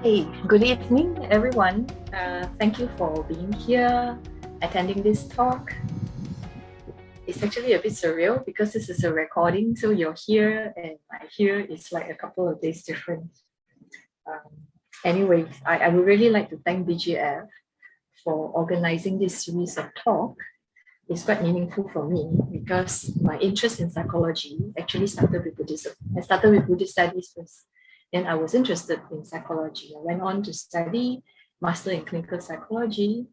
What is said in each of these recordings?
Hey, good evening, everyone. Thank you for being here, attending this talk. It's actually a bit surreal because this is a recording, so you're here and my here is like a couple of days different. Anyway, I would really like to thank BGF for organizing this series of talk. It's quite meaningful for me because my interest in psychology actually started with Buddhism. I started with Buddhist studies first. Then I was interested in psychology. I went on to study Master in Clinical Psychology.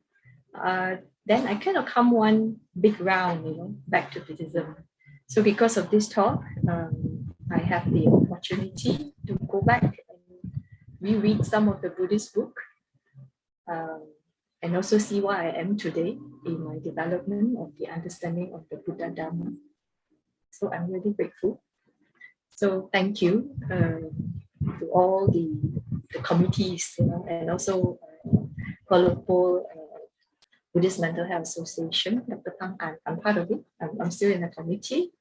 Then I kind of come one big round, back to Buddhism. So because of this talk, I have the opportunity to go back and reread some of the Buddhist book, um, and also see where I am today in my development of the understanding of the Buddha Dhamma. So I'm really grateful. So thank you to all the committees, and also Kuala Lumpur Buddhist Mental Health Association. Dr. Pang, I'm part of it. I'm still in the committee.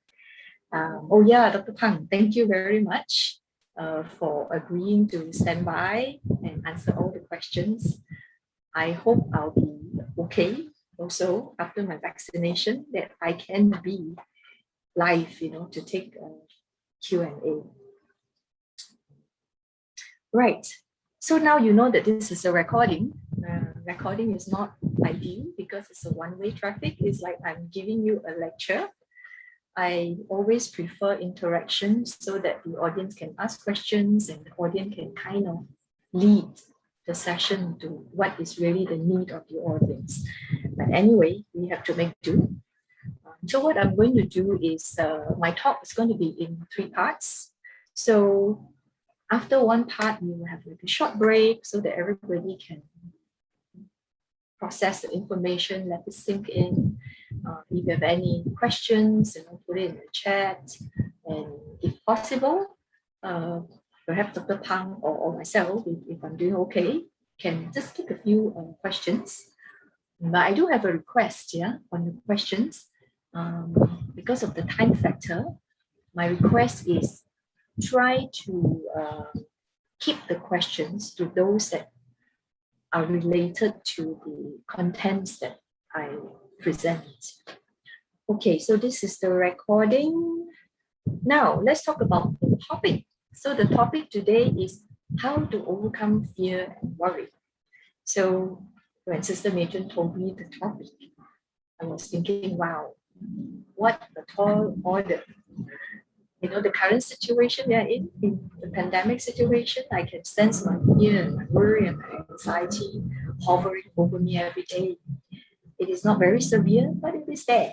Oh yeah, Dr. Pang, thank you very much for agreeing to stand by and answer all the questions. I hope I'll be okay also after my vaccination, that I can be live, to take a Q&A. Right. So now you know that this is a recording. Recording is not ideal because it's a one-way traffic. It's like I'm giving you a lecture. I always prefer interaction so that the audience can ask questions and the audience can kind of lead the session to what is really the need of the audience. But anyway, we have to make do. So what I'm going to do is my talk is going to be in 3 parts. So after one part, we will have like a short break so that everybody can process the information, let it sink in. If you have any questions, put it in the chat. And if possible, perhaps Dr. Pang or myself, if I'm doing okay, can just take a few questions. But I do have a request, on the questions. Because of the time factor, my request is try to keep the questions to those that are related to the contents that I present. Okay, so this is the recording. Now, let's talk about the topic. So the topic today is how to overcome fear and worry. So when Sister Major told me the topic, I was thinking, wow, what a tall order. The current situation we are in the pandemic situation, I can sense my fear, my worry, and my anxiety hovering over me every day. It is not very severe, but it is there.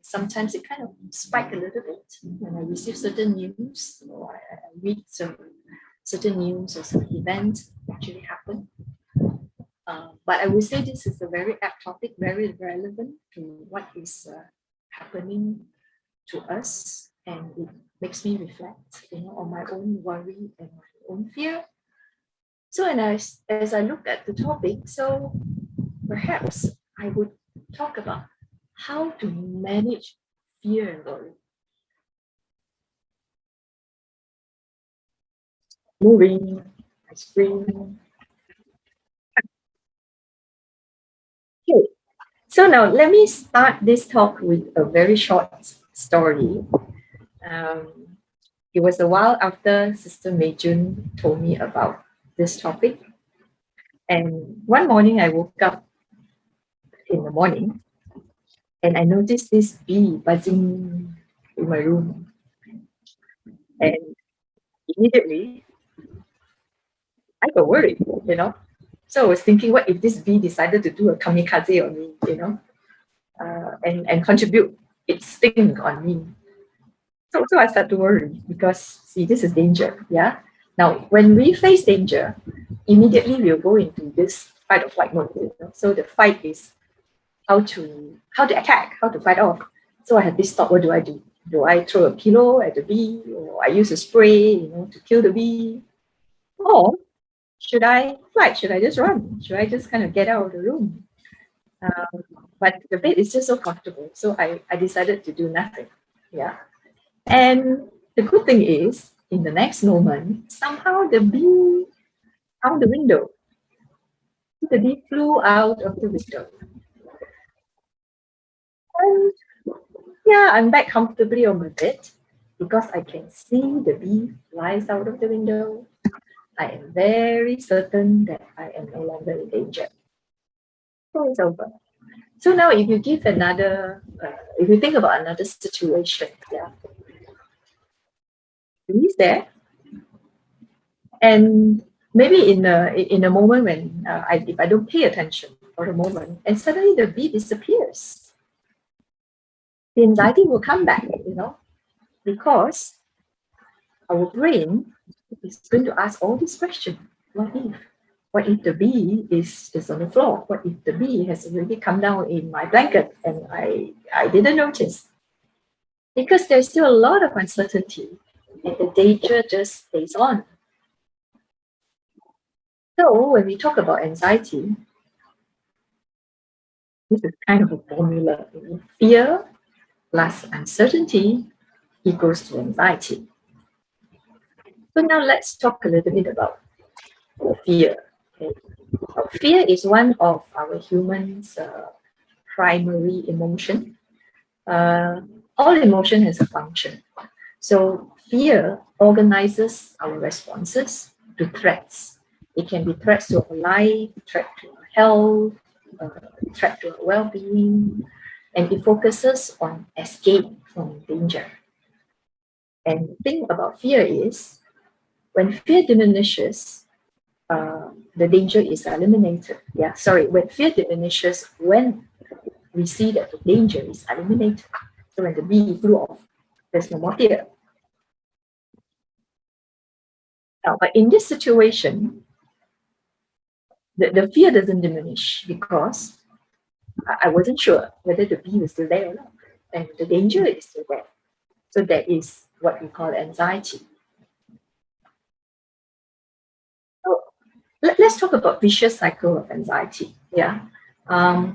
Sometimes it kind of spike a little bit when I receive certain news, or I read certain news or some events actually happen. But I would say this is a very apt topic, very relevant to what is happening to us, and it makes me reflect, on my own worry and my own fear. So, and as I look at the topic, so perhaps I would talk about how to manage fear and worry. Moving, my screen. Okay. So now let me start this talk with a very short story. It was a while after Sister Meijun told me about this topic. And one morning I woke up in the morning and I noticed this bee buzzing in my room. And immediately I got worried, So I was thinking, what if this bee decided to do a kamikaze on me, and contribute its sting on me? So I start to worry because, see, this is danger, yeah? Now, when we face danger, immediately we'll go into this fight or flight mode. So the fight is how to attack, how to fight off. So I had this thought, what do I do? Do I throw a pillow at the bee, or I use a spray, to kill the bee? Or should I flight? Should I just run? Should I just kind of get out of the room? But the bed is just so comfortable. So I decided to do nothing. Yeah. And the good thing is, in the next moment, somehow the bee out the window. The bee flew out of the window. And yeah, I'm back comfortably on my bed because I can see the bee flies out of the window. I am very certain that I am no longer in danger. So it's over. So now if you give another, if you think about another situation, yeah, he's there, and maybe in a moment when if I don't pay attention for a moment, and suddenly the bee disappears, the anxiety will come back, because our brain is going to ask all these questions. What if? What if the bee is on the floor? What if the bee has already come down in my blanket and I didn't notice? Because there's still a lot of uncertainty and the danger just stays on. So when we talk about anxiety, this is kind of a formula. Fear plus uncertainty equals to anxiety. So now let's talk a little bit about fear. Okay. Fear is one of our humans' primary emotion. All emotion has a function. So fear organizes our responses to threats. It can be threats to our life, threat to our health, threat to our well-being, and it focuses on escape from danger. And the thing about fear is, when fear diminishes, the danger is eliminated. Yeah, sorry, when fear diminishes, when we see that the danger is eliminated. So when the bee flew off, there's no more fear. Now, but in this situation, the fear doesn't diminish because I wasn't sure whether the bee was still there or not. And the danger is still there. So that is what we call anxiety. So let's talk about vicious cycle of anxiety. Yeah.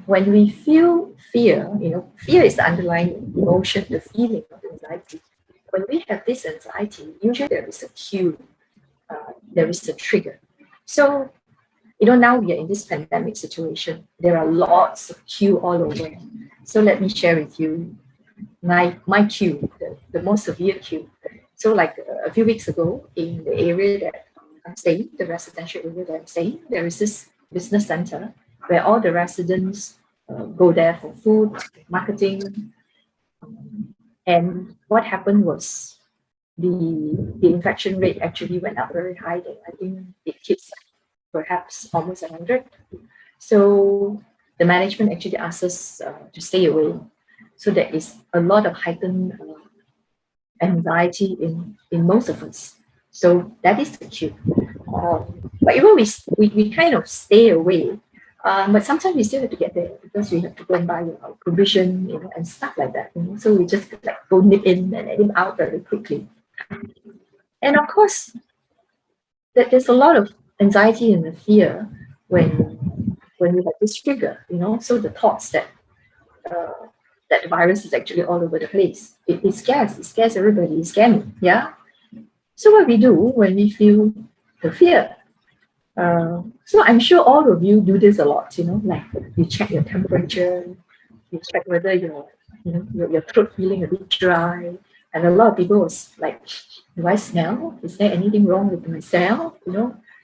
When we feel fear, fear is the underlying emotion, the feeling of anxiety. When we have this anxiety, usually there is a cue, there is a trigger. So, now we are in this pandemic situation. There are lots of queue all over. So let me share with you my queue, the most severe queue. So like a few weeks ago, in the area that I'm staying, the residential area that I'm staying, there is this business center where all the residents go there for food, marketing. And what happened was the infection rate actually went up very high. I think it hits perhaps almost 100. So the management actually asked us to stay away. So there is a lot of heightened anxiety in most of us. So that is the cue. But even we kind of stay away, but sometimes we still have to get there because we have to go and buy our provision, and stuff like that. So we just like go nip in and let him out very quickly. And of course, there's a lot of anxiety and fear when we have this trigger, so the thoughts that that the virus is actually all over the place. It scares everybody, it scares me, yeah? So what we do when we feel the fear, so I'm sure all of you do this a lot, like you check your temperature, you check whether your throat feeling a bit dry, and a lot of people was like, do I smell? Is there anything wrong with myself?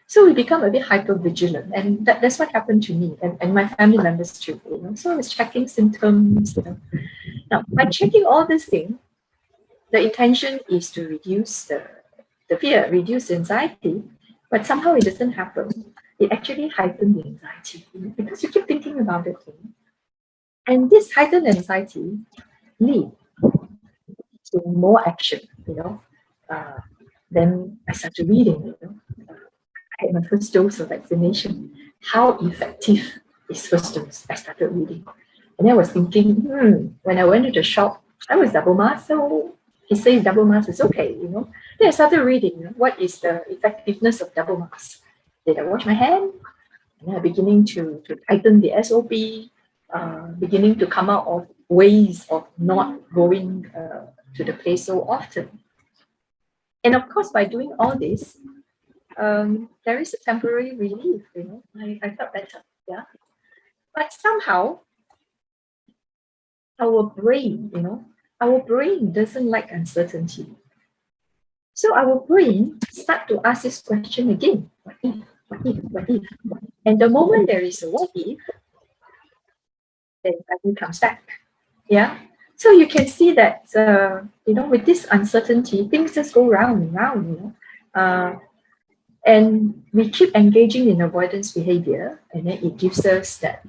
So we become a bit hyper vigilant, and that's what happened to me and my family members too. So I was checking symptoms. Now by checking all these things, the intention is to reduce the fear, reduce the anxiety, but somehow it doesn't happen. It actually heightens the anxiety because you keep thinking about it. And this heightened anxiety leads to more action, Then I started reading, I had my first dose of vaccination. How effective is first dose? I started reading. And I was thinking, when I went to the shop, I was double mask, so he says double mask is okay, Then I started reading, what is the effectiveness of double mask? Did I wash my hand? And I'm beginning to tighten the SOP, beginning to come out of ways of not going to the place so often. And of course, by doing all this, there is a temporary relief, I felt better, yeah. But somehow our brain doesn't like uncertainty. So our brain start to ask this question again, what if, what if, what if? And the moment there is a what if, then it comes back. Yeah. So you can see that, with this uncertainty, things just go round and round, and we keep engaging in avoidance behavior, and then it gives us a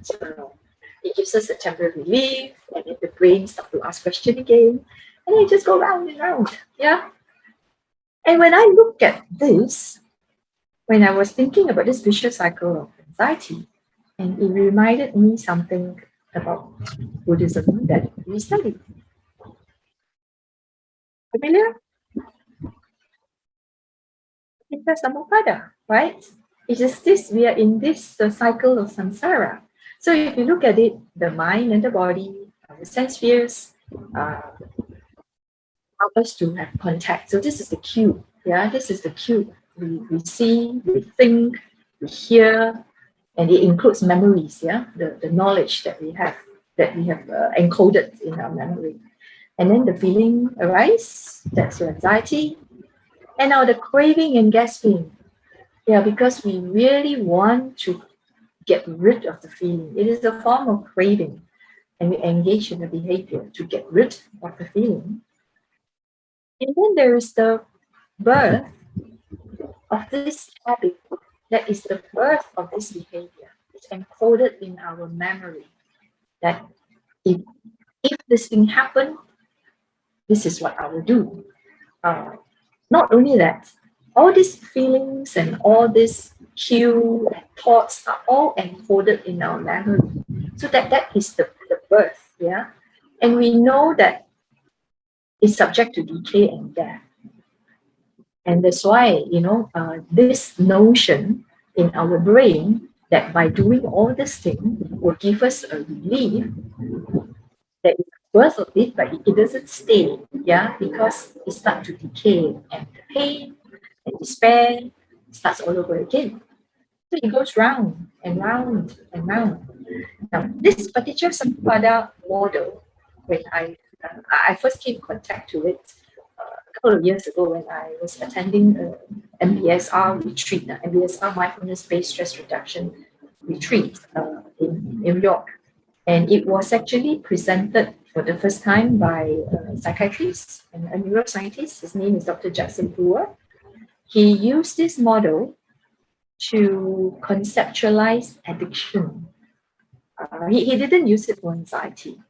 temporary relief, and then the brain starts to ask question again, and it just go round and round. Yeah. And when I look at this, when I was thinking about this vicious cycle of anxiety, and it reminded me something about Buddhism that we study. Familiar? Because samuppada, right? It is this, we are in this cycle of samsara. So if you look at it, the mind and the body, the sense spheres, help us to have contact. So this is the cue. Yeah, this is the cue. We see, we think, we hear, and it includes memories. Yeah, the knowledge that we have encoded in our memory, and then the feeling arise. That's your anxiety, and now the craving and gasping. Yeah, because we really want to get rid of the feeling. It is a form of craving, and we engage in the behavior to get rid of the feeling. And then there is the birth of this habit. That is the birth of this behavior. It's encoded in our memory that if, this thing happened, this is what I will do. Not only that, all these feelings and all these cue and thoughts are all encoded in our memory. So that is the birth, yeah. And we know that it's subject to decay and death. And that's why, this notion in our brain that by doing all this thing will give us a relief, that is worth of it, but it doesn't stay, yeah, because it starts to decay and the pain and despair starts all over again. So it goes round and round and round. Now, this particular Sampada model, when I first came in contact to it a couple of years ago when I was attending a MBSR retreat, MBSR Mindfulness-Based Stress Reduction retreat in New York. And it was actually presented for the first time by a psychiatrist and a neuroscientist. His name is Dr. Judson Brewer. He used this model to conceptualize addiction. He didn't use it for anxiety.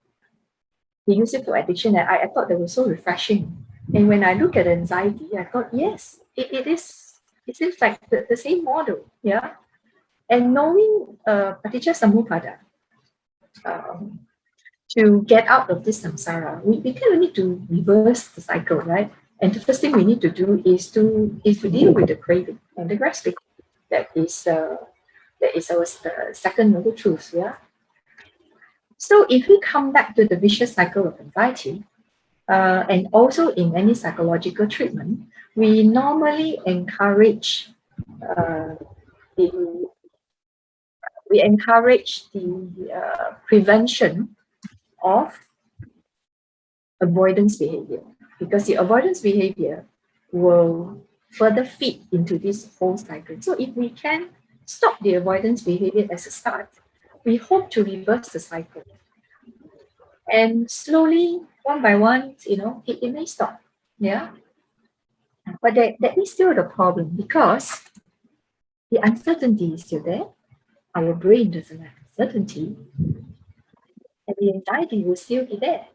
He used it for addiction, and I thought that was so refreshing. And when I look at anxiety, I thought, yes, it is. It seems like the same model, yeah. And knowing Paticca Samuppada, to get out of this samsara, we kind of need to reverse the cycle, right? And the first thing we need to do is to deal with the craving and the grasping. That is our second noble truth, yeah. So if we come back to the vicious cycle of anxiety, and also in any psychological treatment, we normally encourage the prevention of avoidance behavior, because the avoidance behavior will further feed into this whole cycle. So if we can stop the avoidance behavior as a start, we hope to reverse the cycle. And slowly, one by one, it may stop. Yeah. But that is still the problem, because the uncertainty is still there. Our brain doesn't have uncertainty, and the anxiety will still be there.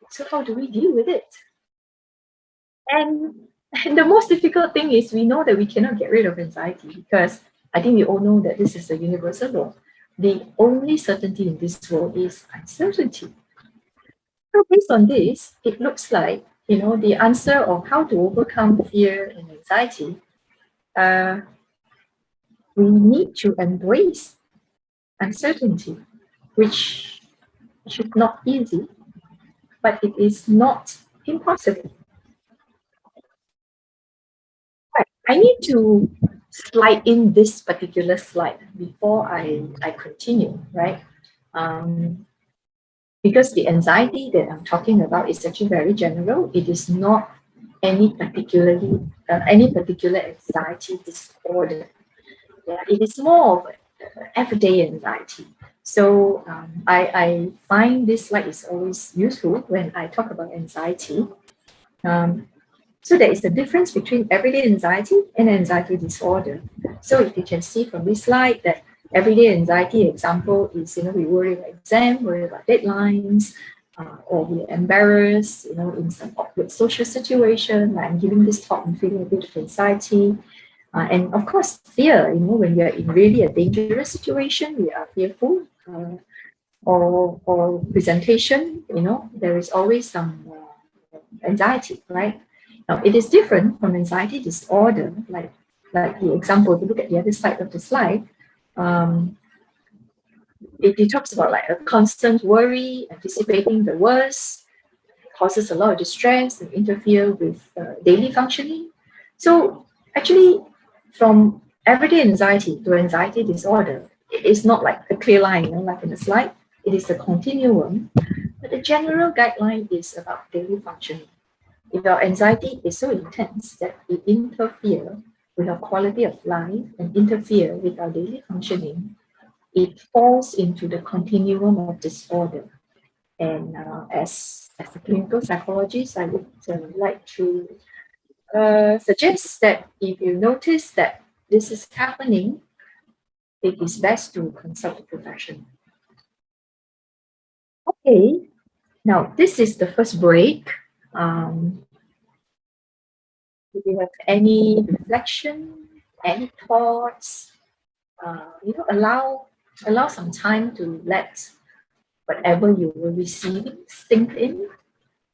So how do we deal with it? And the most difficult thing is we know that we cannot get rid of anxiety, because I think we all know that this is a universal law. The only certainty in this world is uncertainty. So based on this, it looks like, the answer of how to overcome fear and anxiety, we need to embrace uncertainty, which is not easy, but it is not impossible. Right. I need to slide in this particular slide before I continue, right? Because the anxiety that I'm talking about is actually very general. It is not any particular anxiety disorder. Yeah, it is more of everyday anxiety. So I find this slide is always useful when I talk about anxiety. So there is a difference between everyday anxiety and anxiety disorder. So if you can see from this slide that everyday anxiety example is, we worry about exam, worry about deadlines, or we're embarrassed, in some awkward social situation, like I'm giving this talk and feeling a bit of anxiety. And of course, fear, when we are in really a dangerous situation, we are fearful. Or presentation, there is always some anxiety, right? Now, it is different from anxiety disorder, like the example, if you look at the other side of the slide, it talks about like a constant worry, anticipating the worst, causes a lot of distress and interfere with daily functioning. So actually, from everyday anxiety to anxiety disorder, it is not like a clear line, like in the slide. It is a continuum, but the general guideline is about daily functioning. If our anxiety is so intense that it interferes with our quality of life and interfere with our daily functioning, it falls into the continuum of disorder. And as a clinical psychologist, I would like to suggest that if you notice that this is happening, it is best to consult a professional. Okay, now this is the first break. If you have any reflection, any thoughts, allow some time to let whatever you were receiving sink in,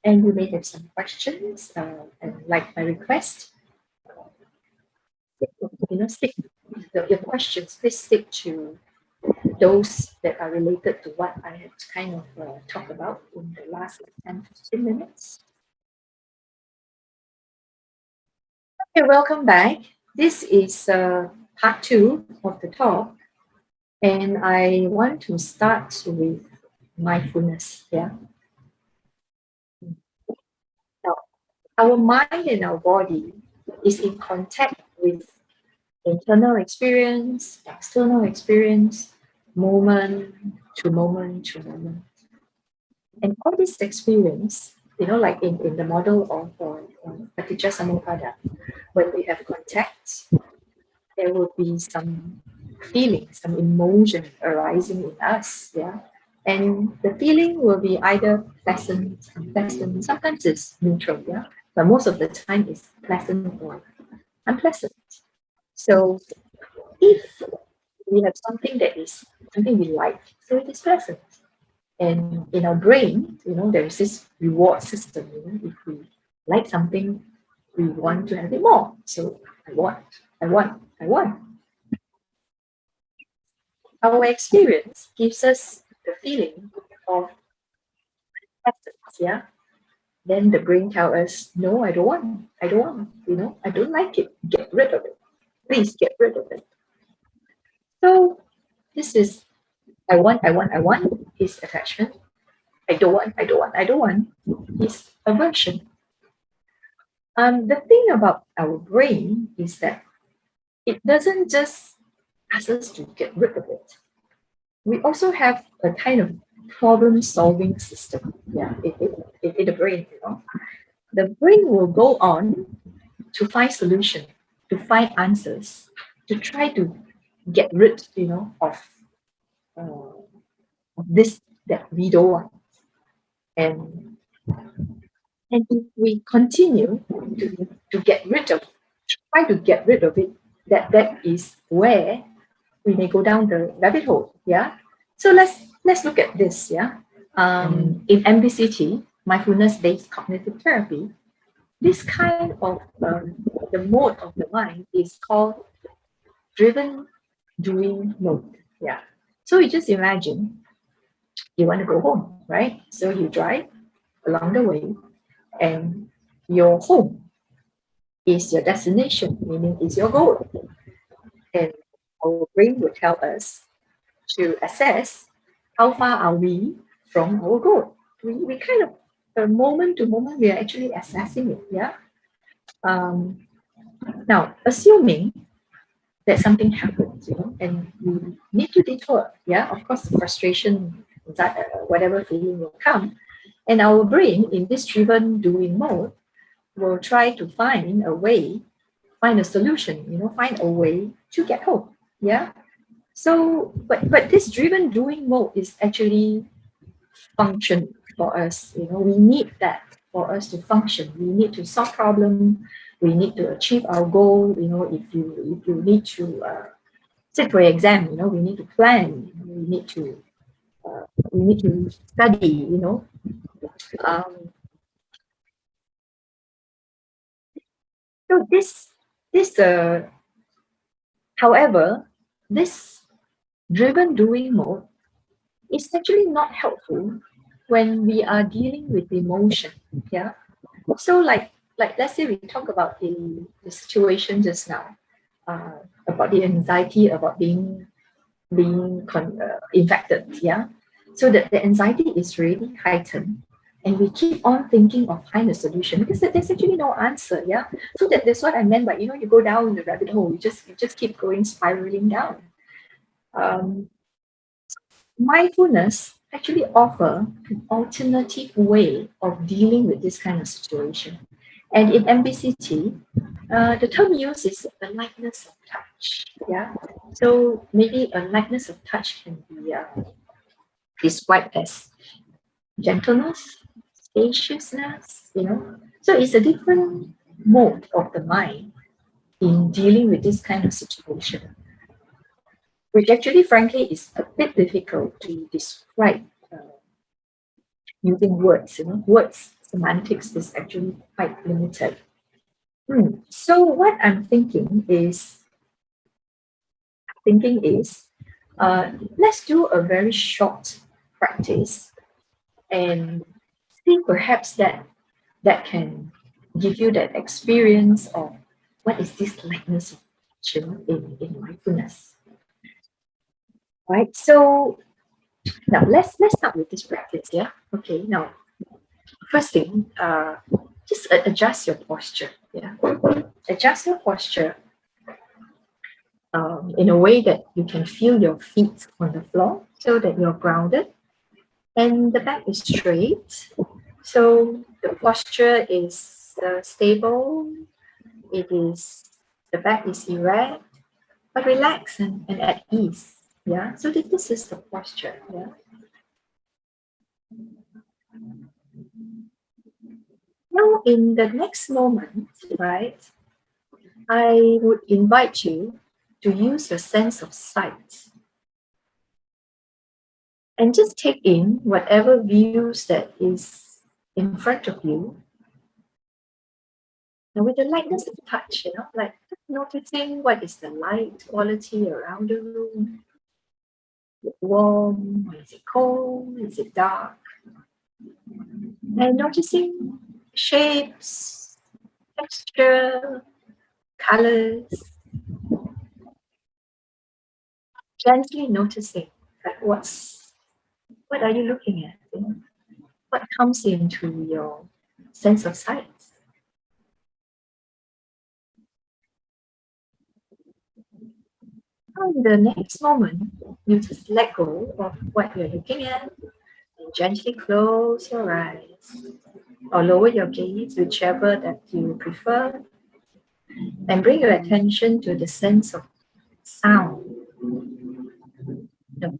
and you may have some questions. And like my request, stick your questions. Please stick to those that are related to what I had kind of talked about in the last 10-15 minutes. Okay, welcome back. This is part 2 of the talk, and I want to start with mindfulness. Yeah. Now, our mind and our body is in contact with internal experience, external experience, moment to moment to moment. And all this experience, like in the model of Paticca Samuppada, when we have contact, there will be some feeling, some emotion arising in us, yeah. And the feeling will be either pleasant, unpleasant, sometimes it's neutral, yeah. But most of the time it's pleasant or unpleasant. So if we have something that is something we like, so it is pleasant. And in our brain, there is this reward system. If we like something, we want to have it more. So I want. Our experience gives us the feeling of absence, yeah. Then the brain tells us, no, I don't want, I don't like it. Get rid of it. Please get rid of it. So this is I want is attachment. I don't want is aversion. The thing about our brain is that it doesn't just ask us to get rid of it. We also have a kind of problem-solving system. Yeah, in the brain, the brain will go on to find solution, to find answers, to try to get rid, uh, of this that we don't want. And if we continue to get rid of, try to get rid of it, that is where we may go down the rabbit hole. Yeah. So let's look at this. Yeah. In MBCT, mindfulness-based cognitive therapy, this kind of the mode of the mind is called driven doing mode. Yeah. So you just imagine you want to go home, right? So you drive along the way, and your home is your destination, meaning is your goal. and our brain will tell us to assess how far are we from our goal. We kind of moment to moment we are actually assessing it. Yeah. Um, Now, assuming that something happens, and we need to detour. Yeah, of course, the frustration, whatever feeling will come, and our brain in this driven doing mode will try to find a way, find a solution. Find a way to get home. Yeah. So, but this driven doing mode is actually function for us. We need that for us to function. We need to solve problem. We need to achieve our goal. If you need to sit for exam, we need to plan. We need to study. Um, so however, this driven doing mode is actually not helpful when we are dealing with emotion. Yeah. So let's say we talk about the situation just now, about the anxiety about being infected. Yeah. So that the anxiety is really heightened, and we keep on thinking of find a solution because there's actually no answer. Yeah. So that's what I meant by you go down the rabbit hole. You just keep going spiraling down. Um, Mindfulness actually offer an alternative way of dealing with this kind of situation. And in MBCT, the term used is a lightness of touch. Yeah. So maybe a lightness of touch can be described as gentleness, spaciousness. So it's a different mode of the mind in dealing with this kind of situation, which actually, frankly, is a bit difficult to describe using words. Words semantics is actually quite limited. So what I'm thinking is, let's do a very short practice and see perhaps that can give you that experience of what is this lightness of action in mindfulness. Right. So now let's start with this practice. Yeah. Okay. Now, first thing, just adjust your posture. Yeah. Adjust your posture in a way that you can feel your feet on the floor so that you're grounded and the back is straight. So the posture is stable. The back is erect, but relaxed and at ease. Yeah. So this is the posture. Yeah. Now, in the next moment, right, I would invite you to use your sense of sight and just take in whatever views that is in front of you. And with the lightness of touch, like noticing what is the light quality around the room. Is it warm? Or is it cold? Is it dark? And noticing shapes, texture, colors, gently noticing that what are you looking at? What comes into your sense of sight? In the next moment, you just let go of what you're looking at and gently close your eyes or lower your gaze, whichever that you prefer, and bring your attention to the sense of sound. The-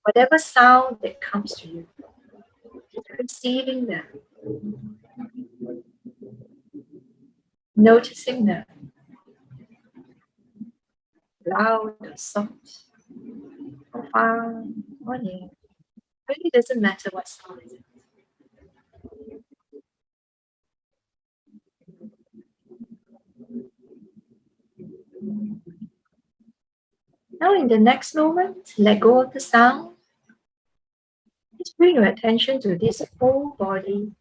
Whatever sound that comes to you, receiving them, noticing them, loud or soft, or far or near. Really doesn't matter what sound it is. Now, in the next moment, let go of the sound. Just bring your attention to this whole body.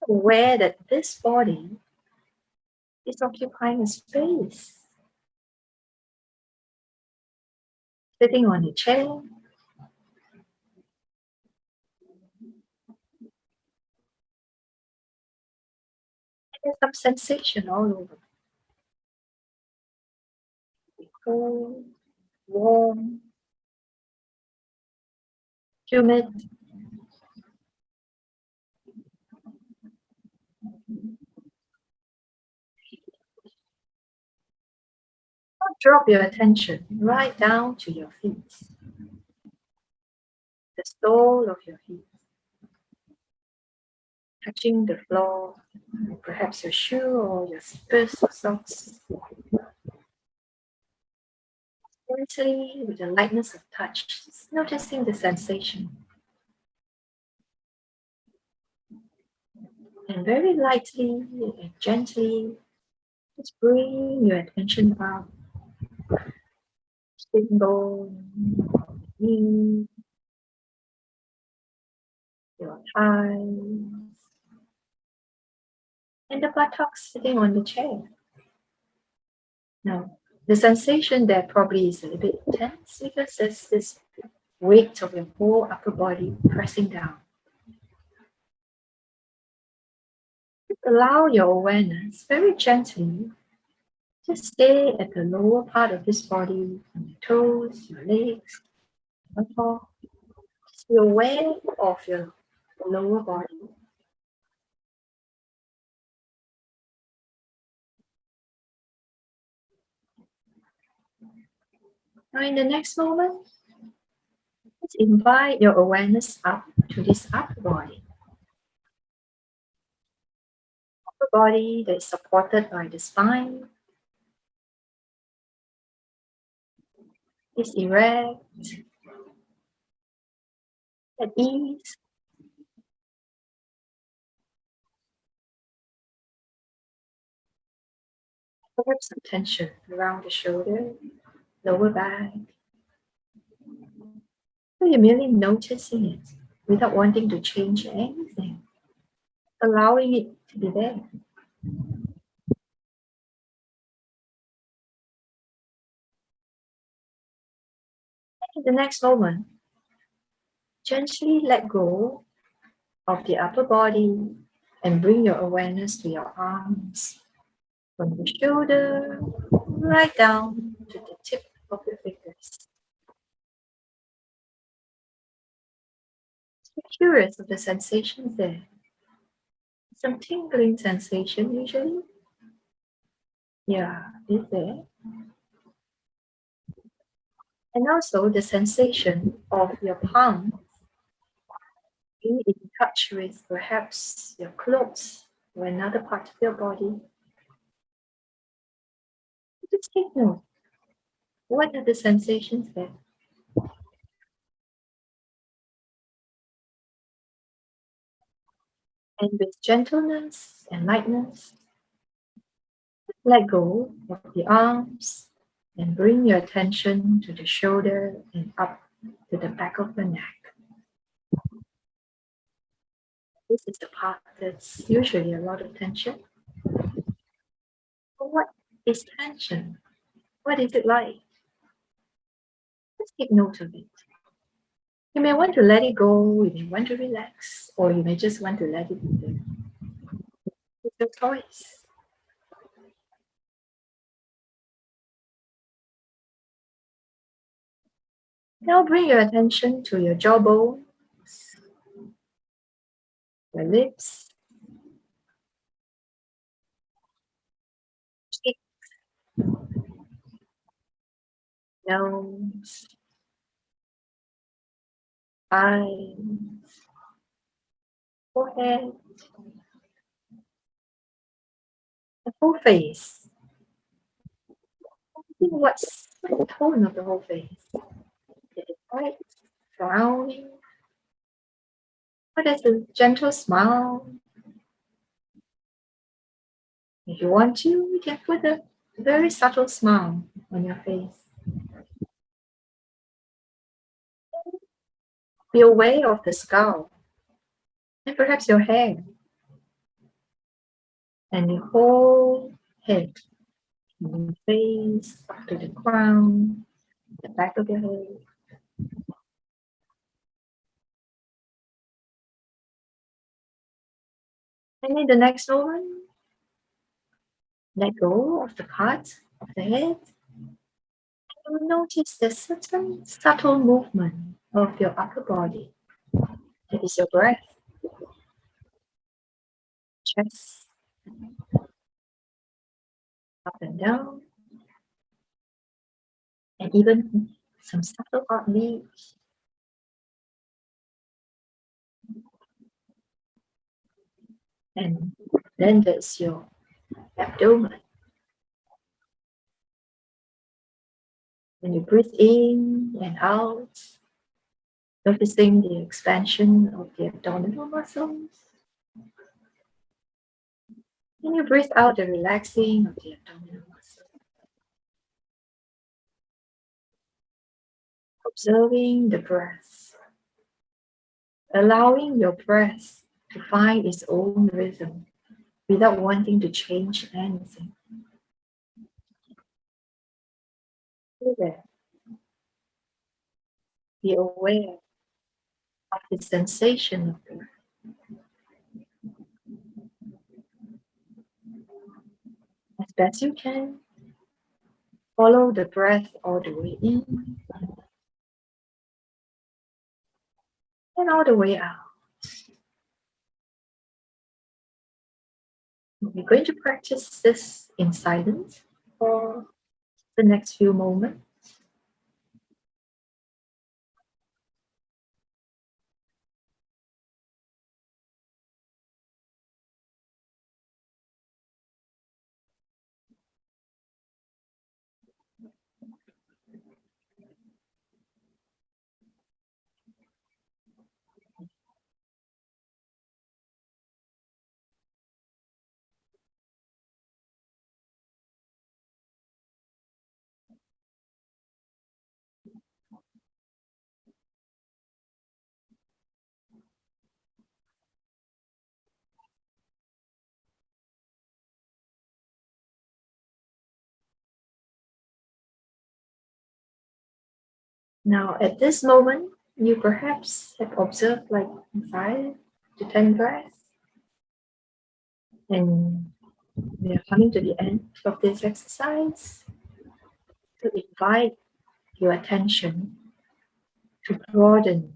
Aware that this body is occupying a space. Sitting on a chair, there's some sensation all over. Cold, warm, humid. Drop your attention right down to your feet, the sole of your feet, touching the floor, perhaps your shoe or your slippers or socks. Gently, with the lightness of touch, just noticing the sensation. And very lightly and gently, just bring your attention up, shin bone, knee, your thighs, and the buttocks sitting on the chair. Now, the sensation there probably is a little bit tense because there's this weight of your whole upper body pressing down. Allow your awareness very gently. Just stay at the lower part of this body, from your toes, your legs, your top. Just be aware of your lower body. Now, in the next moment, let's invite your awareness up to this upper body. Upper body that is supported by the spine, is erect, at ease. Perhaps some tension around the shoulder, lower back. So you're merely noticing it without wanting to change anything, allowing it to be there. In the next moment, gently let go of the upper body and bring your awareness to your arms, from the shoulder right down to the tip of your fingers. Be curious of the sensations there. Some tingling sensation usually. Yeah, is there. And also the sensation of your palm being in touch with perhaps your clothes or another part of your body. Just take note. What are the sensations there? And with gentleness and lightness, let go of the arms and bring your attention to the shoulder and up to the back of the neck. This is the part that's usually a lot of tension. But what is tension? What is it like? Just take note of it. You may want to let it go, you may want to relax, or you may just want to let it be there. It's your choice. Now bring your attention to your jawbone, your lips, cheek, nose, eyes, forehead, the whole face. See what's the tone of the whole face. Is it bright, frowning? Or there's a gentle smile? If you want to, you can put a very subtle smile on your face. Be aware of the skull and perhaps your hair and your whole head, from your face up to the crown, the back of your head. And in the next moment, let go of the part of the head. You will notice the certain subtle movement of your upper body. That is your breath, chest, up and down, and even some subtle heartbeats. And then there's your abdomen. When you breathe in and out, noticing the expansion of the abdominal muscles. And you breathe out the relaxing of the abdominal muscles. Observing the breath, allowing your breath to find its own rhythm without wanting to change anything. Be there. Be aware of the sensation of the breath. As best you can, follow the breath all the way in and all the way out. We're going to practice this in silence for the next few moments. Now, at this moment, you perhaps have observed like 5 to 10 breaths, and we are coming to the end of this exercise to invite your attention to broaden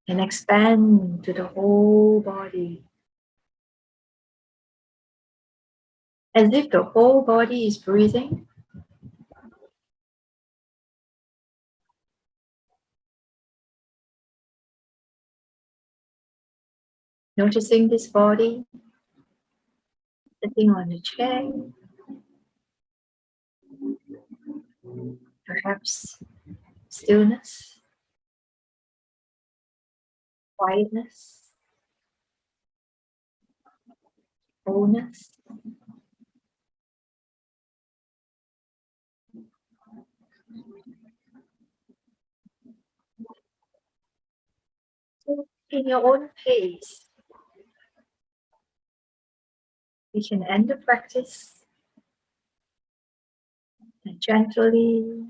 and expand to the whole body, as if the whole body is breathing. Noticing this body sitting on a chair, perhaps stillness, quietness, wholeness. So in your own pace, you can end the practice and gently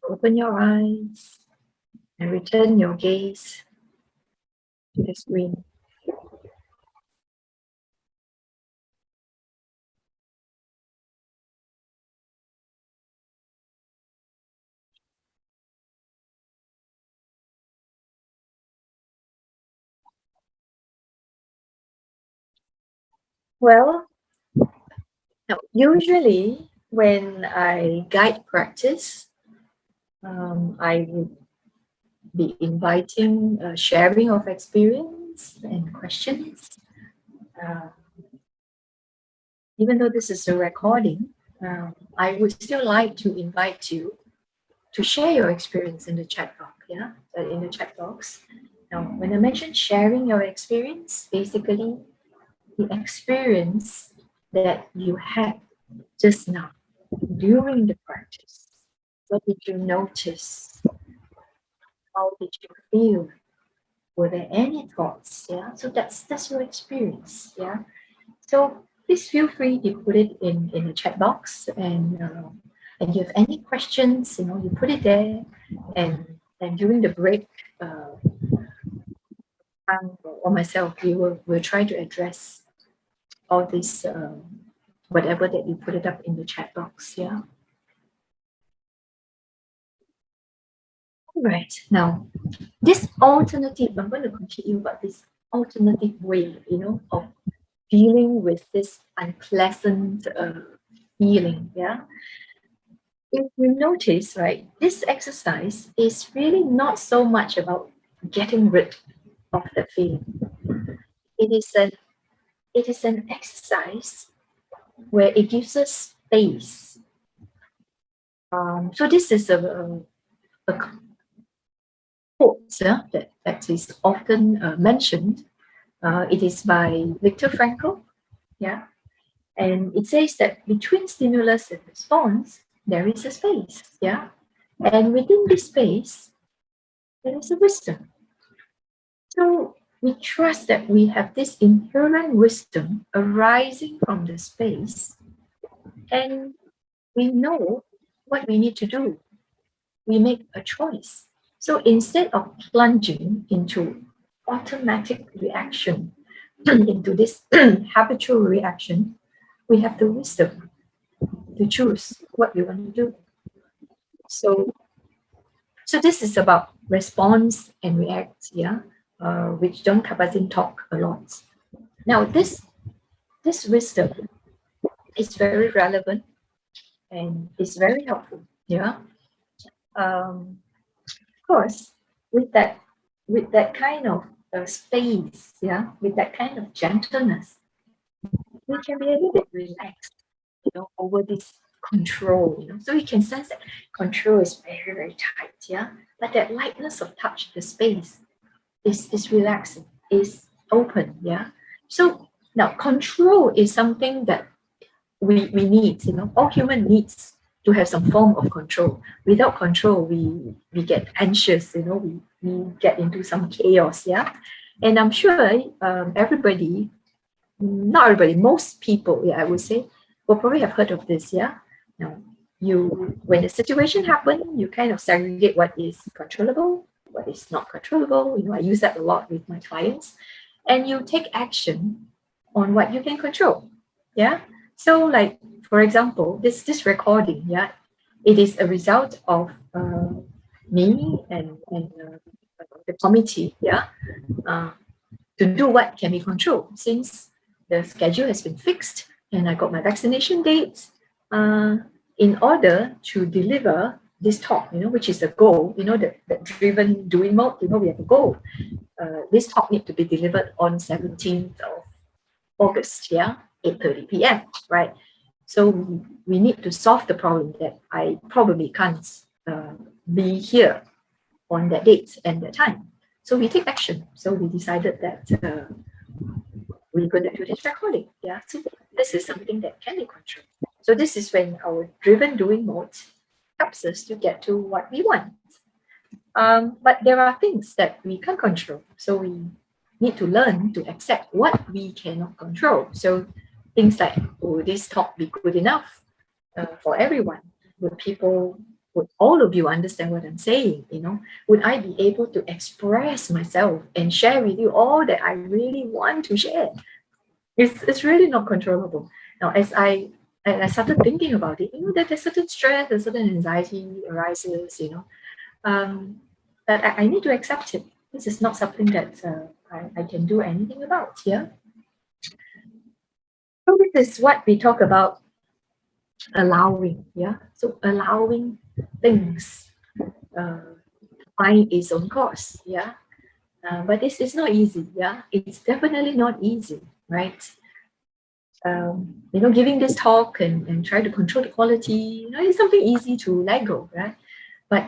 open your eyes and return your gaze to the screen. Well, now, usually when I guide practice, I would be inviting sharing of experience and questions. Uh, Even though this is a recording, I would still like to invite you to share your experience in the chat box. In the chat box. Now, when I mention sharing your experience, basically the experience that you had just now during the practice. What did you notice? How did you feel? Were there any thoughts? Yeah, so that's your experience. Yeah, so please feel free to put it in the chat box, and you have any questions, you put it there, and during the break, or myself, we'll try to address all this, whatever that you put it up in the chat box. Yeah. All right. Now, this alternative, I'm going to continue about this alternative way, of dealing with this unpleasant feeling. Yeah. If you notice, right, this exercise is really not so much about getting rid of the feeling. It is an exercise where it gives us space. So this is a quote that is often mentioned. It is by Viktor Frankl. Yeah. And it says that between stimulus and response, there is a space. Yeah. And within this space, there is a wisdom. So we trust that we have this inherent wisdom arising from the space, and we know what we need to do. We make a choice. So instead of plunging into automatic reaction, into this habitual reaction, we have the wisdom to choose what we want to do. So this is about response and react, yeah, which John Kabat-Zinn talk a lot. Now this wisdom is very relevant and is very helpful, yeah. Of course, with that kind of space, yeah, with that kind of gentleness, we can be a little bit relaxed, over this control, so you can sense that control is very, very tight, yeah. But that lightness of touch, the space, is relaxing, is open, yeah. So now control is something that we need, all human needs to have some form of control. Without control, we get anxious, we get into some chaos, yeah. And I'm sure everybody, not everybody, most people, yeah, I would say, will probably have heard of this, yeah. Now, when the situation happens, you kind of segregate what is controllable, what is not controllable. I use that a lot with my clients, and you take action on what you can control, yeah. So, like, for example, this recording, yeah, it is a result of me and the committee, yeah, to do what can be controlled, since the schedule has been fixed and I got my vaccination dates, in order to deliver this talk, which is a goal, the driven doing mode, we have a goal. This talk need to be delivered on 17th of August, yeah, 8:30 p.m., right? So we need to solve the problem that I probably can't be here on that date and that time. So we take action. So we decided that we're going to do this recording. Yeah. So this is something that can be controlled. So this is when our driven doing mode helps us to get to what we want. But there are things that we can't control. So we need to learn to accept what we cannot control. So things like, will this talk be good enough for everyone? Would all of you understand what I'm saying? Would I be able to express myself and share with you all that I really want to share? It's really not controllable. Now, as I started thinking about it, that there's certain stress, there's certain anxiety arises, but I need to accept it. This is not something that I can do anything about. Yeah. So this is what we talk about allowing. Yeah. So allowing things find its own course. Yeah. But this is not easy. Yeah. It's definitely not easy, right? Giving this talk and try to control the quality, it's something easy to let go, right? But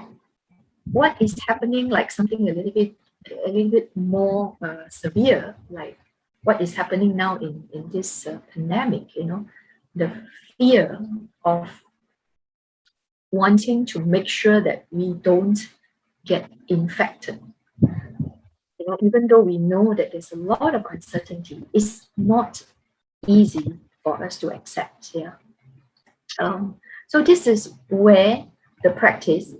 what is happening, like something a little bit more severe, like what is happening now in this pandemic, the fear of wanting to make sure that we don't get infected. Even though we know that there's a lot of uncertainty, it's not easy for us to accept. Yeah. So this is where the practice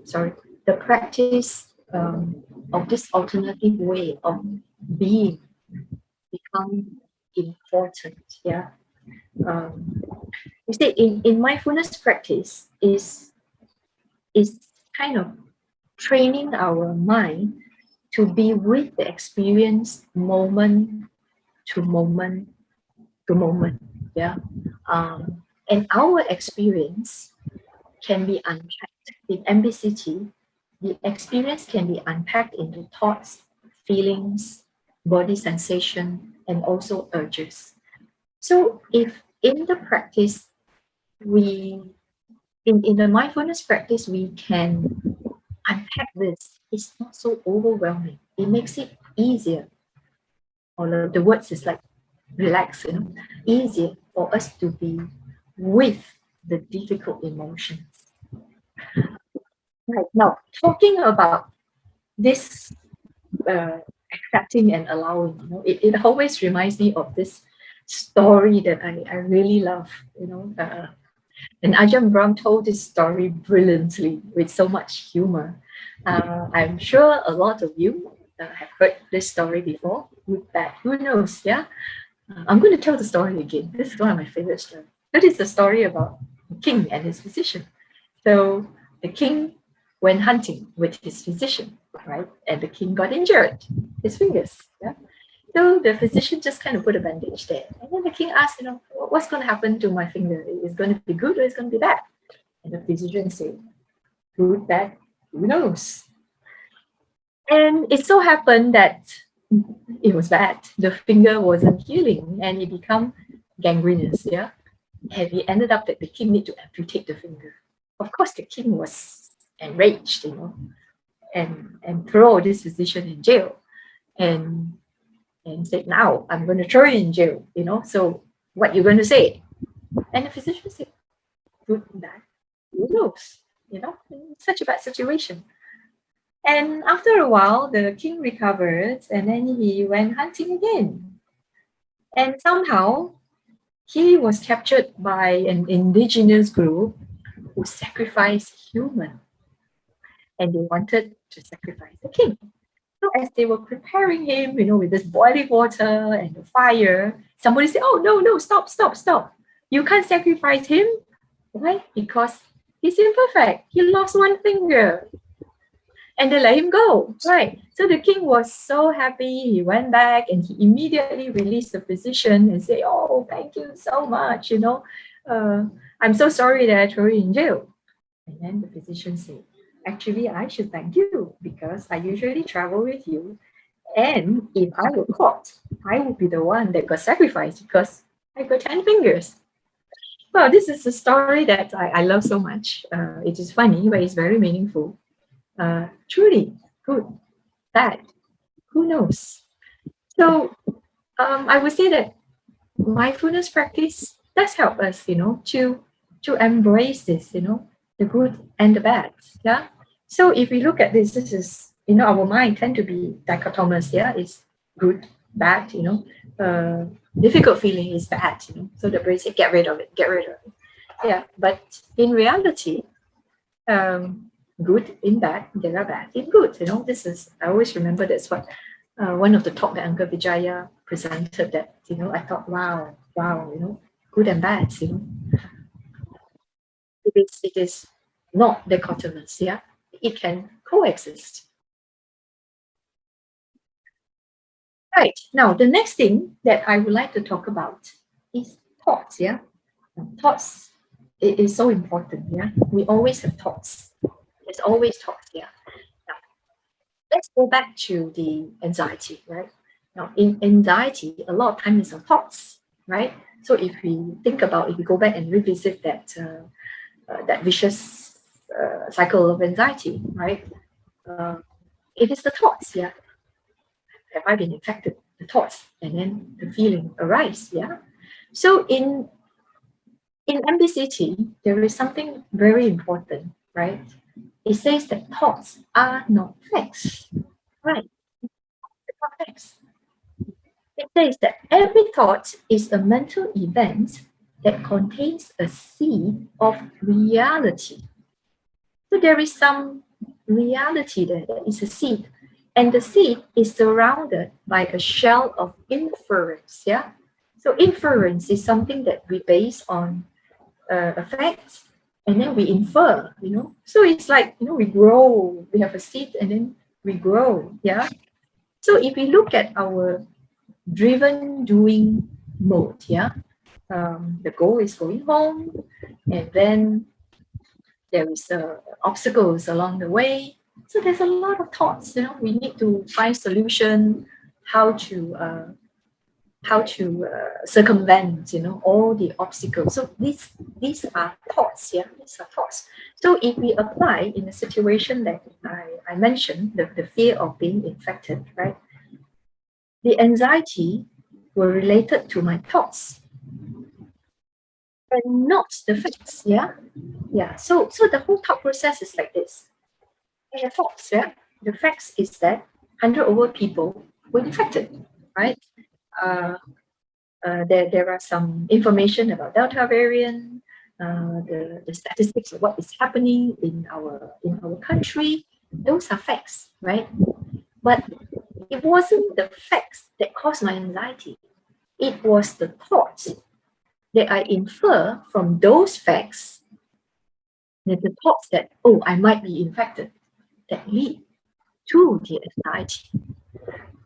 of this alternative way of being become important. Yeah. Um, you see, in mindfulness practice is kind of training our mind to be with the experience moment to moment to moment. Yeah. And our experience can be unpacked in MBCT. The experience can be unpacked into thoughts, feelings, body sensation, and also urges. So if in the practice we in the mindfulness practice we can unpack this, it's not so overwhelming. It makes it easier. Or the words is like relax, easier for us to be with the difficult emotions. Right now, talking about this accepting and allowing, it always reminds me of this story that I really love, and Ajahn Brahm told this story brilliantly with so much humor. I'm sure a lot of you have heard this story before. Good, bad, who knows? Yeah. I'm going to tell the story again. This is one of my favorite stories. That is the story about the king and his physician. So the king went hunting with his physician, right? And the king got injured, his fingers. Yeah. So the physician just kind of put a bandage there. And then the king asked, what's going to happen to my finger? Is it going to be good or is it going to be bad? And the physician said, good, bad, who knows? And it so happened that it was bad. The finger wasn't healing and it became gangrenous, yeah. And it ended up that the king need to amputate the finger. Of course, the king was enraged, and throw this physician in jail, and said, "Now I'm going to throw you in jail." So what you going to say? And the physician said, "Good, bad, who knows?" Such a bad situation. And after a while, the king recovered and then he went hunting again. And somehow he was captured by an indigenous group who sacrificed human. And they wanted to sacrifice the king. So as they were preparing him, with this boiling water and the fire, somebody said, "Oh, no, no, stop, stop, stop. You can't sacrifice him." Why? Because he's imperfect. He lost one finger. And they let him go, right? So the king was so happy. He went back and he immediately released the physician and said, "Oh, thank you so much. I'm so sorry that I threw you in jail." And then the physician said, "Actually, I should thank you because I usually travel with you. And if I were caught, I would be the one that got sacrificed because I got 10 fingers." Well, this is a story that I love so much. It is funny, but it's very meaningful. Truly good, bad, who knows? So I would say that mindfulness practice does help us, to embrace this, the good and the bad. Yeah. So if we look at this is, our mind tend to be dichotomous. Yeah, it's good, bad. Difficult feeling is bad. So the brain say, get rid of it, get rid of it. Yeah, but in reality, good in bad, there are bad in good. This is, I always remember that's what one of the talk that Uncle Vijaya presented that, I thought, wow, good and bad, it is not dichotomous, yeah. It can coexist. Right, now the next thing that I would like to talk about is thoughts, yeah. Thoughts, it is so important, yeah. We always have thoughts. There's always thoughts, yeah. Let's go back to the anxiety, right? Now, in anxiety, a lot of times it's our thoughts, right? So if we think about, if we go back and revisit that vicious cycle of anxiety, right? It is the thoughts, yeah. Have I been infected? The thoughts, and then the feeling arise, yeah. So in MBCT, there is something very important, right? It says that thoughts are not facts, right? They're not facts. It says that every thought is a mental event that contains a seed of reality. So there is some reality there, that is a seed. And the seed is surrounded by a shell of inference. Yeah. So inference is something that we base on facts, and then we infer, So it's like, we grow, we have a seed and then we grow. Yeah. So if we look at our driven doing mode, yeah, the goal is going home, and then there is obstacles along the way. So there's a lot of thoughts. We need to find solution, how to circumvent, all the obstacles. So these are thoughts. Yeah, these are thoughts. So if we apply in a situation that I mentioned, the fear of being infected, right? The anxiety were related to my thoughts and not the facts. Yeah. So the whole thought process is like this. And the thoughts, yeah. The facts is that 100 over people were infected, right? Uh, there are some information about Delta variant, the statistics of what is happening in our country. Those are facts, right? But it wasn't the facts that caused my anxiety. It was the thoughts that I infer from those facts, the thoughts that, oh, I might be infected, that lead to the anxiety.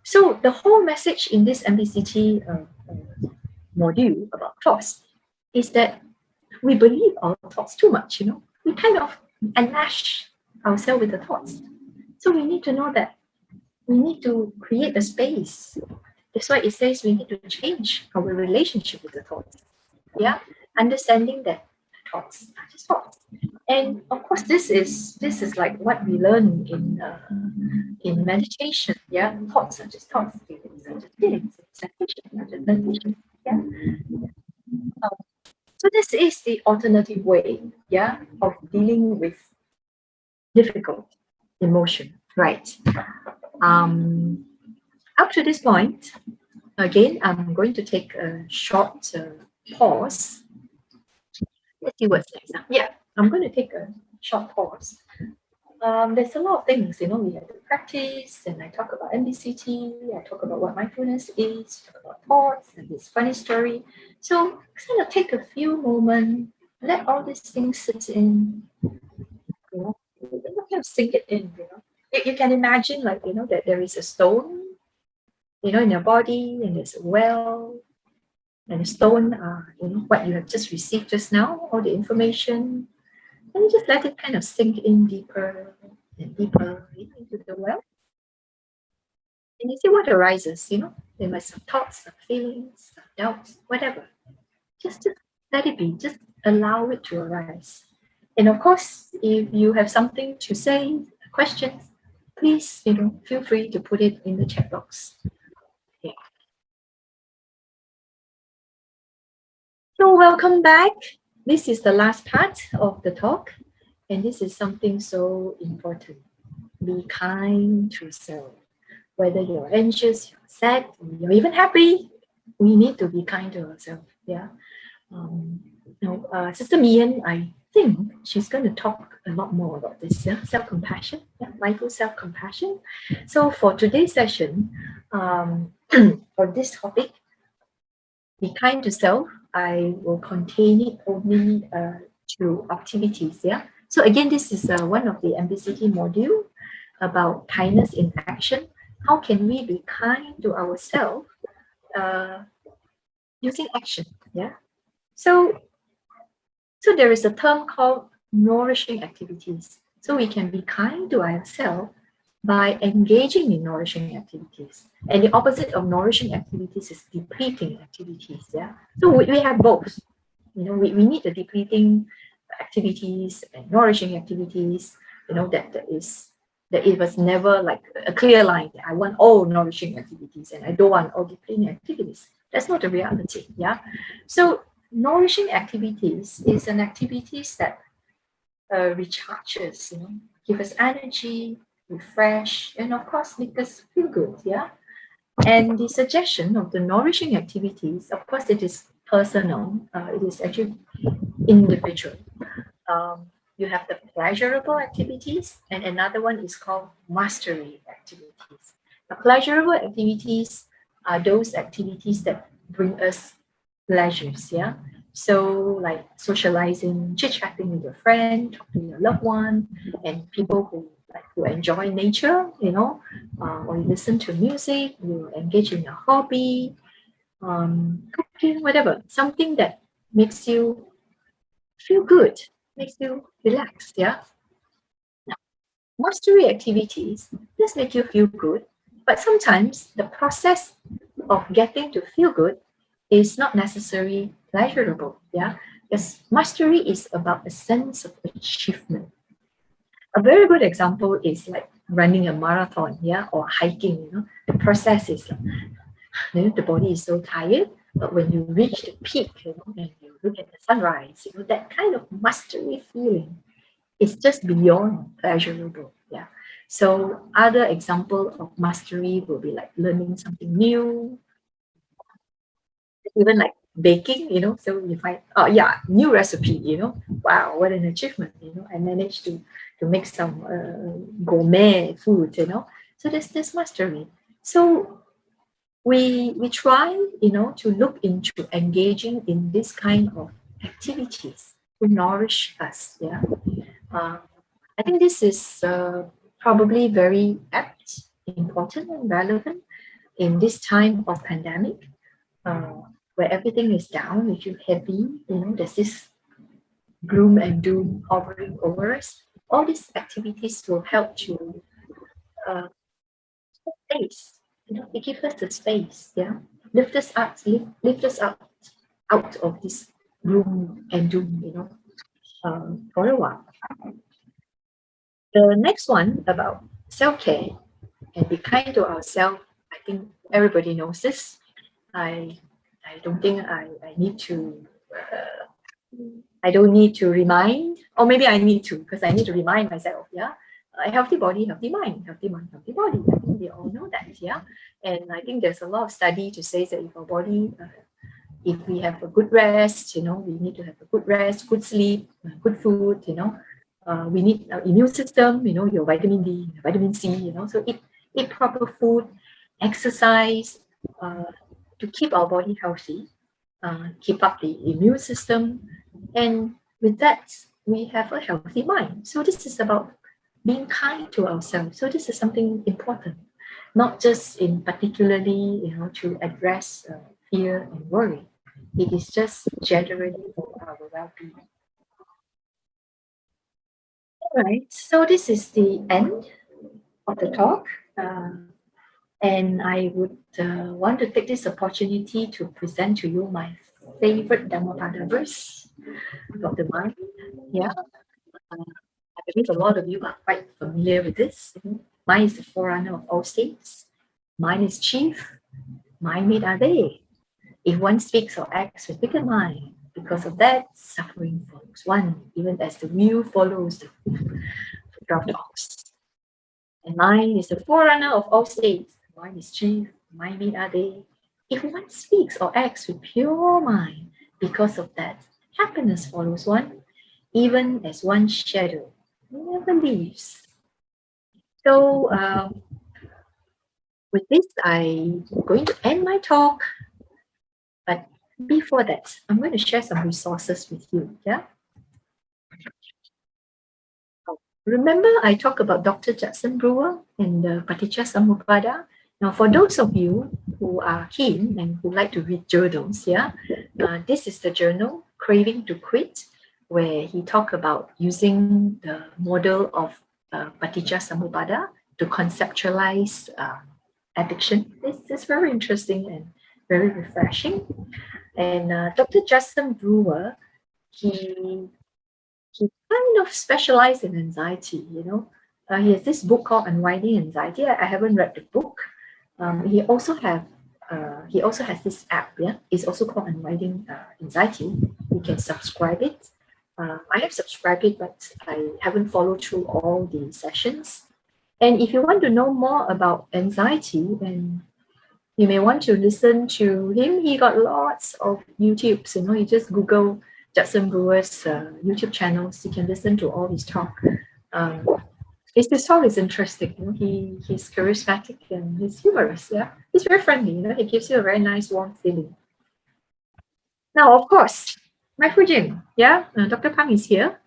So the whole message in this MBCT module about thoughts is that we believe our thoughts too much, We kind of enlash ourselves with the thoughts. So we need to know that we need to create a space. That's why it says we need to change our relationship with the thoughts. Yeah, understanding that thoughts are just thoughts. And of course, this is like what we learn in meditation. Yeah, thoughts are just thoughts, feelings are just feelings, sensations are just sensations. Yeah. So this is the alternative way, yeah, of dealing with difficult emotion, right? Up to this point, again, I'm going to take a short pause. Let's see what's next. Yeah, I'm going to take a short pause. There's a lot of things, we have to practice, and I talk about MBCT, I talk about what mindfulness is, talk about thoughts, and this funny story. So kind of take a few moments, let all these things sit in, kind of sink it in, You can imagine, like, that there is a stone, in your body, and there's a well, and the stone, what you have just received just now, all the information, and you just let it kind of sink in deeper and deeper into the well. And you see what arises, There might be some thoughts, some feelings, some doubts, whatever. Just let it be. Just allow it to arise. And of course, if you have something to say, questions, please, feel free to put it in the chat box. Yeah. So welcome back. This is the last part of the talk. And this is something so important. Be kind to yourself. Whether you're anxious, you're sad, you're even happy, we need to be kind to ourselves. Yeah. Sister Mian, I think she's going to talk a lot more about this self-compassion, mindful self-compassion. So for today's session, for this topic, be kind to self, I will contain it only to activities. Yeah. So again, this is one of the MBCT module about kindness in action. How can we be kind to ourselves using action? Yeah. So there is a term called nourishing activities. So we can be kind to ourselves by engaging in nourishing activities. And the opposite of nourishing activities is depleting activities. Yeah. So we have both. We need the depleting activities and nourishing activities, that it was never like a clear line that I want all nourishing activities and I don't want all depleting activities. That's not the reality. Yeah. So nourishing activities is an activities that recharges, give us energy, refresh, and of course make us feel good. Yeah. And the suggestion of the nourishing activities, of course, it is personal. It is actually individual. You have the pleasurable activities, and another one is called mastery activities. The pleasurable activities are those activities that bring us pleasures, yeah. So like socializing, chit-chatting with your friend, talking to your loved one, and people who enjoy nature, or you listen to music, you engage in a hobby, cooking, whatever, something that makes you feel good, makes you relax, yeah. Now, mastery activities just make you feel good, but sometimes the process of getting to feel good is not necessarily pleasurable, yeah, because mastery is about a sense of achievement. A very good example is like running a marathon, yeah, or hiking. The process is, the body is so tired, but when you reach the peak, and you look at the sunrise, that kind of mastery feeling is just beyond pleasurable. Yeah. So other example of mastery will be like learning something new, even like baking, so you find, oh yeah, new recipe, wow, what an achievement, I managed to make some gourmet food, so there's this mastery. So we try, to look into engaging in this kind of activities to nourish us. Yeah. uh, I think this is probably very apt, important, and relevant in this time of pandemic, uh, where everything is down, we feel heavy, there's this gloom and doom hovering over us. All these activities will help to uh, space, it gives us the space, yeah, lift us up out of this gloom and doom, for a while. The next one about self-care and be kind to ourselves. I think everybody knows this. I I don't think I need to I don't need to remind, or maybe I need to, because I need to remind myself, yeah. A healthy body, healthy mind, healthy mind, healthy body. I think we all know that, yeah. And I think there's a lot of study to say that if our body, if we have a good rest, we need to have a good rest, good sleep, good food, we need our immune system, your vitamin D, vitamin C, so eat proper food, exercise, uh, to keep our body healthy, keep up the immune system, and with that, we have a healthy mind. So this is about being kind to ourselves. So this is something important, not just in particularly, to address fear and worry. It is just generally for our well-being. All right. So this is the end of the talk. And I would want to take this opportunity to present to you my favorite Dhammapada verse about the mind. Yeah. I believe a lot of you are quite familiar with this. Mind is the forerunner of all states. Mind is chief. Mind made are they. If one speaks or acts with bigger mind, because of that, suffering follows one, even as the wheel follows the foot of the ox. And mind is the forerunner of all states. Mind is chief. Mind made are they. If one speaks or acts with pure mind, because of that, happiness follows one, even as one shadow never leaves. So, with this, I'm going to end my talk. But before that, I'm going to share some resources with you. Yeah. Remember, I talked about Dr. Judson Brewer and the Paticca Samuppada. Now, for those of you who are keen and who like to read journals, yeah, this is the journal Craving to Quit, where he talked about using the model of Paticca Samuppada to conceptualize addiction. This is very interesting and very refreshing. And Dr. Justin Brewer, he kind of specialized in anxiety. He has this book called Unwinding Anxiety. I haven't read the book. He also has this app. Yeah, it's also called Unwinding Anxiety. You can subscribe it. I have subscribed it, but I haven't followed through all the sessions. And if you want to know more about anxiety, and you may want to listen to him. He got lots of YouTubes, you just Google Judson Brewer's YouTube channels. You can listen to all his talk. His talk is interesting. He's charismatic and he's humorous. Yeah, he's very friendly. He gives you a very nice, warm feeling. Now, of course, Mindful Gym. Yeah, Dr. Pang is here.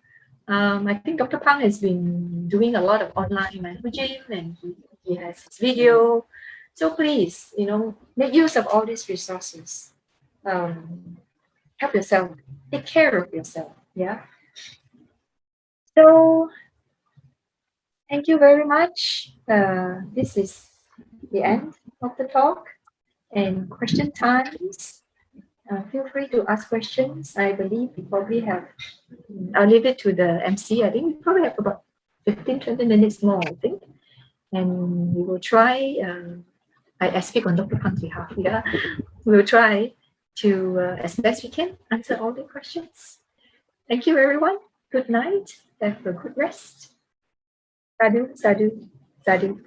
I think Dr. Pang has been doing a lot of online Mindful Gym, and he has his video. So please, make use of all these resources. Help yourself. Take care of yourself. Yeah. So thank you very much. This is the end of the talk and question times. Feel free to ask questions. I believe we probably have, I'll leave it to the MC. I think we probably have about 15-20 minutes more, I think. And we will try, I speak on Dr. Pang's behalf, yeah. We will try to, as best we can, answer all the questions. Thank you, everyone. Good night. Have a good rest. Sadhu, sadhu, sadhu.